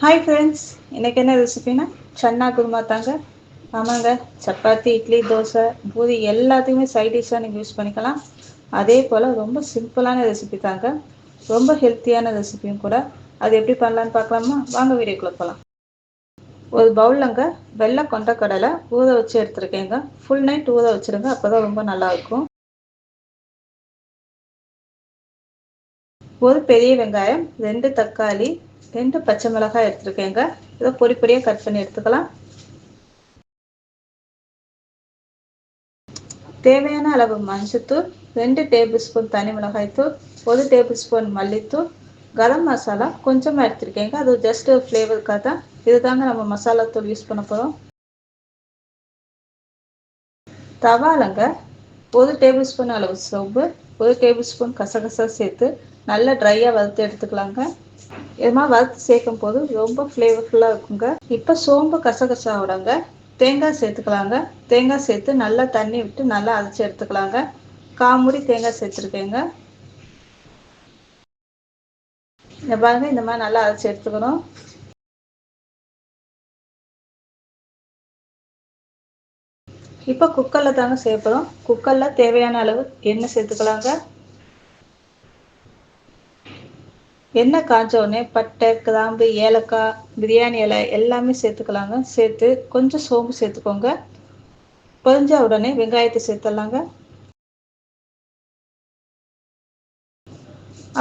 Hi friends, இன்றைக்கி என்ன ரெசிபினா சன்னா குருமா தாங்க. ஆமாங்க, சப்பாத்தி, இட்லி, தோசை, பூரி எல்லாத்தையுமே சைட் டிஷ்ஷாக நீங்கள் யூஸ் பண்ணிக்கலாம். அதே போல் ரொம்ப சிம்பிளான ரெசிபி தாங்க, ரொம்ப ஹெல்த்தியான ரெசிபியும் கூட. அது எப்படி பண்ணலான்னு பார்க்கலாமா? வாங்க வீடியோக்குள்ளே போகலாம். ஒரு பவுல்லங்க வெள்ளை கொண்டக்கடலை ஊற வச்சு எடுத்துருக்கேங்க. ஃபுல் நைட் ஊற வச்சுருங்க, அப்போ தான் ரொம்ப நல்லாயிருக்கும். ஒரு பெரிய வெங்காயம், 2 தக்காளி, 2 பச்சை மிளகாய் எடுத்துருக்கேங்க. இதை பொடி பொடியாக கட் பண்ணி எடுத்துக்கலாம். தேவையான அளவு மஞ்சள்தூள், 2 டேபிள் ஸ்பூன் தனி மிளகாய்த்தூள், 1 டேபிள் ஸ்பூன் மல்லித்தூள், கரம் மசாலா கொஞ்சமாக எடுத்துருக்கேங்க. அது ஜஸ்ட் ஒரு ஃப்ளேவருக்காக தான். இது தாங்க நம்ம மசாலா தூள் யூஸ் பண்ண போகிறோம். தவாலங்க 1 டேபிள் ஸ்பூன் அளவு சோம்பு, 1 டேபிள் ஸ்பூன் கசகசா சேர்த்து நல்லா ட்ரையாக வறுத்து எடுத்துக்கலாங்க. இதுமா வறுத்து சேர்க்கும் போது ரொம்ப ஃப்ளேவர்ஃபுல்லாக இருக்குங்க. இப்போ சோம்பு கசகசாவோடங்க தேங்காய் சேர்த்துக்கலாங்க. தேங்காய் சேர்த்து நல்லா தண்ணி விட்டு நல்லா அரைச்சி எடுத்துக்கலாங்க. காமுடி தேங்காய் சேர்த்துருக்கேங்க. இந்த பாருங்க, இந்த மாதிரி நல்லா அரைச்சி எடுத்துக்கணும். இப்போ குக்கரில் தாங்க சேர்ப்போம். குக்கரில் தேவையான அளவு எண்ணெய் சேர்த்துக்கலாங்க. எண்ணெய் காய்ச்ச உடனே பட்டை, கிராம்பு, ஏலக்காய், பிரியாணி இலை எல்லாமே சேர்த்துக்கலாங்க. சேர்த்து கொஞ்சம் சோம்பு சேர்த்துக்கோங்க. பொரிஞ்ச உடனே வெங்காயத்தை சேர்த்துடலாங்க.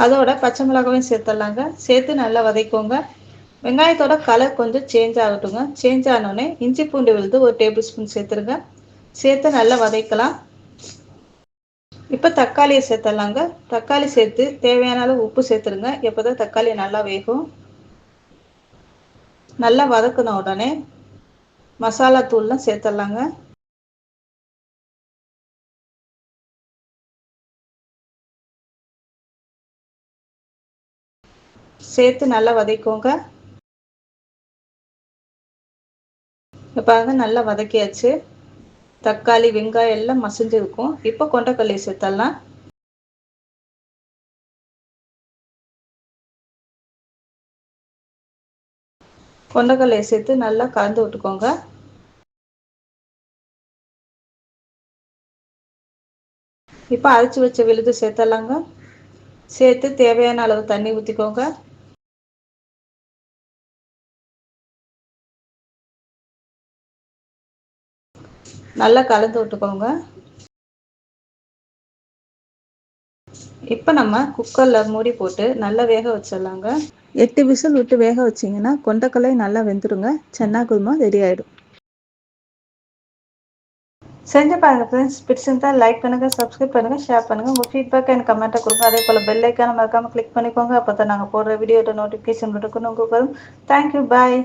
அதோட பச்சை மிளகாயும் சேர்த்துடலாங்க. சேர்த்து நல்லா வதக்கோங்க. வெங்காயத்தோட கலர் கொஞ்சம் சேஞ்ச் ஆகட்டுங்க. சேஞ்ச் ஆனோடனே இஞ்சி பூண்டு விழுது 1 டேபிள் ஸ்பூன் சேர்த்துருங்க. சேர்த்து நல்லா வதக்கலாம். இப்போ தக்காளியை சேர்த்துடலாங்க. தக்காளி சேர்த்து தேவையான அளவு உப்பு சேர்த்துருங்க. எப்போ தான் தக்காளி நல்லா வேகும். நல்லா வதக்கின உடனே மசாலா தூள்லாம் சேர்த்துடலாங்க. சேர்த்து நல்லா வதக்கோங்க. இப்போ நல்லா வதக்கியாச்சு. தக்காளி, வெங்காயம் எல்லாம் மசிஞ்சிருக்கும். இப்போ கொண்டக்கடலை சேர்த்துடலாம். கொண்டக்கடலையை சேர்த்து நல்லா கலந்து விட்டுக்கோங்க. இப்போ அரைச்சி வச்ச விழுது சேர்த்துடலாங்க. சேர்த்து தேவையான அளவு தண்ணி ஊற்றிக்கோங்க. நல்லா கலந்து விட்டுக்கோங்க. இப்போ நம்ம குக்கரில் மூடி போட்டு நல்லா வேக வச்சிடலாங்க. 8 விசில் விட்டு வேக வச்சிங்கன்னா கொண்டக்கடலை நல்லா வெந்துடுங்க. சன்னா குருமா ரெடி ஆகிடும். செஞ்சு பாருங்கள் ஃப்ரெண்ட்ஸ். பிடிச்சிருந்தா லைக் பண்ணுங்கள், சப்ஸ்கிரைப் பண்ணுங்கள், ஷேர் பண்ணுங்கள். உங்கள் ஃபீட்பேக் எனக்கு கமெண்ட்டை கொடுங்க. அதே போல் பெல் ஐக்கானை மறக்காமல் கிளிக் பண்ணிக்கோங்க. அப்போ தான் நாங்கள் போடுற வீடியோட நோட்டிஃபிகேஷன் கொடுக்கணும் உங்களுக்கு வரும். தேங்க்யூ, பாய்.